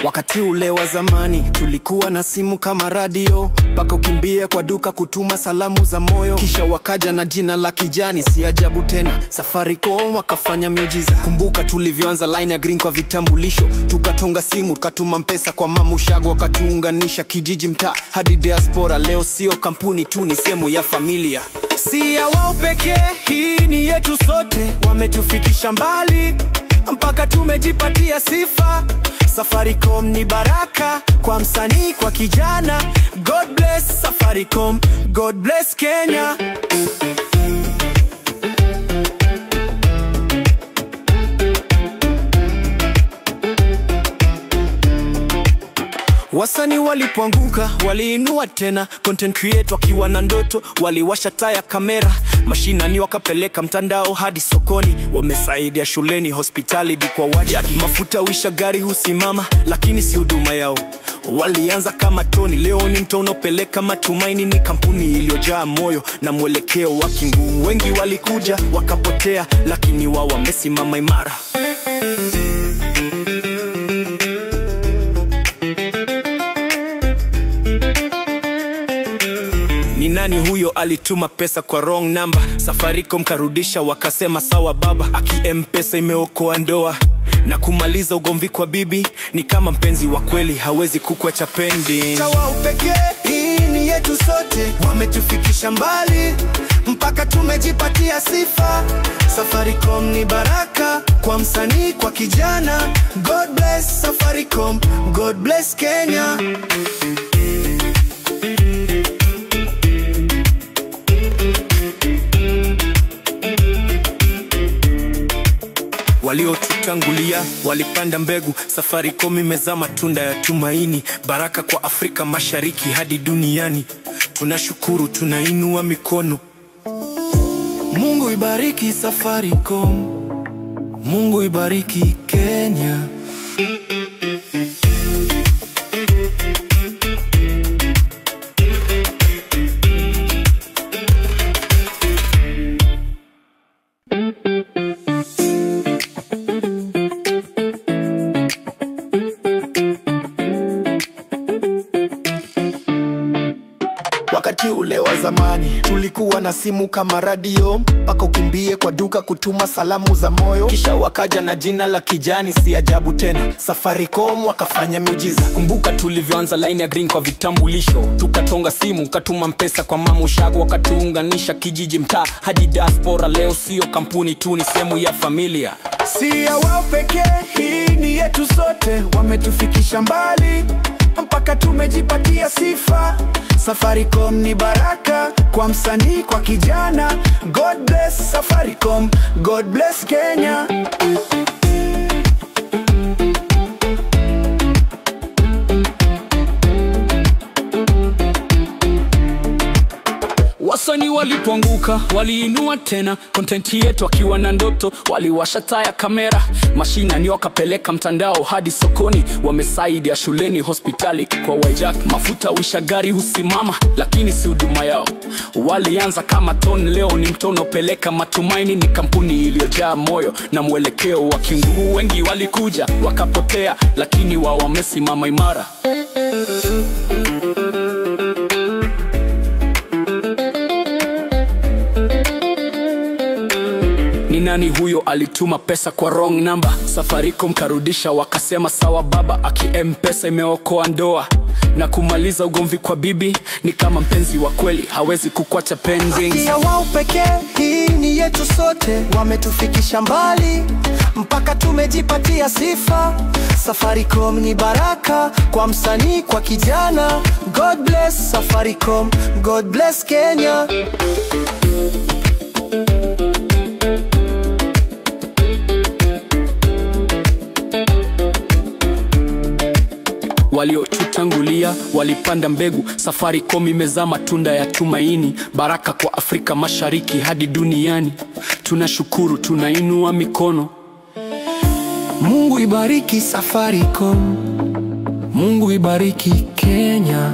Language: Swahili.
Wakati ule wa zamani tulikuwa na simu kama radio, mpaka ukimbie kwa duka kutuma salamu za moyo. Kisha wakaja na jina la kijani, si ajabu tena Safaricom wakafanya miujiza. Kumbuka tulivyoanza line ya green kwa vitambulisho, tukatonga simu, tukatuma mpesa kwa mamushago, wakatuunganisha kijiji, mtaa hadi diaspora. Leo sio kampuni tu, ni sehemu ya familia. Si ya wao pekee, hii ni yetu sote. Wametufikisha mbali mpaka tumejipatia sifa. Safaricom ni baraka kwa msanii, kwa kijana. God bless Safaricom, God bless Kenya. Wasanii walipoanguka waliinua tena, content creator wakiwa na ndoto waliwasha taa ya kamera. Mashinani wakapeleka mtandao hadi sokoni, wamesaidia shuleni, hospitali kwa wajaki. Mafuta wisha gari husimama, lakini si huduma yao. Walianza kama toni, leo ni mto unaopeleka matumaini. Ni kampuni iliyojaa moyo na mwelekeo wa kingumu. Wengi walikuja wakapotea, lakini wao wamesimama imara. Ni nani huyo alituma pesa kwa wrong number? Safaricom karudisha, wakasema sawa baba. Mpesa imeokoa ndoa na kumaliza ugomvi kwa bibi. Ni kama mpenzi wa kweli, hawezi kukuacha pending. Tawao pekee, hii ni yetu sote. Wametufikisha mbali mpaka tumejipatia sifa. Safaricom ni baraka kwa msanii, kwa kijana. God bless Safaricom, God bless Kenya. Waliotutangulia walipanda mbegu, Safaricom imezaa matunda ya tumaini. Baraka kwa Afrika Mashariki hadi duniani. Tunashukuru, tunainua mikono. Mungu ibariki Safaricom, Mungu ibariki Kenya. Wakati ule wa zamani tulikuwa na simu kama radio, mpaka ukimbie kwa duka kutuma salamu za moyo. Kisha wakaja na jina la kijani, si ajabu tena Safaricom wakafanya miujiza. Kumbuka tulivyoanza line ya green kwa vitambulisho, tukatonga simu, katuma mpesa kwa mamushago, wakatuunganisha kijiji, mtaa hadi diaspora. Leo sio kampuni tu, ni sehemu ya familia. Si ya wao pekee, hii ni yetu sote. Wametufikisha mbali mpaka tumejipatia sifa. Safaricom ni baraka kwa msanii, kwa kijana. God bless Safaricom, God bless Kenya. Wasanii walipoanguka waliinua tena, content yetu wakiwa na ndoto waliwasha taa ya kamera. Mashinani wakapeleka mtandao hadi sokoni, wamesaidia shuleni, hospitali kwa wajaki. Mafuta wisha gari husimama, lakini si huduma yao. Walianza kama tone, leo ni mto unaopeleka matumaini. Ni kampuni iliyojaa moyo na mwelekeo wa kingumu. Wengi walikuja wakapotea, lakini wao wamesimama imara. Ni nani huyo alituma pesa kwa wrong number? Safaricom karudisha, wakasema sawa baba. Mpesa imeokoa ndoa na kumaliza ugomvi kwa bibi. Ni kama mpenzi wa kweli, hawezi kukuacha pending. Si ya wao pekee, hii ni yetu sote. Wametufikisha mbali mpaka tumejipatia sifa. Safaricom ni baraka kwa msanii, kwa kijana. God bless Safaricom, God bless Kenya. Waliotutangulia walipanda mbegu, Safaricom imezaa matunda ya tumaini. Baraka kwa Afrika Mashariki hadi duniani. Tunashukuru, tunainua mikono. Mungu ibariki Safaricom, Mungu ibariki Kenya.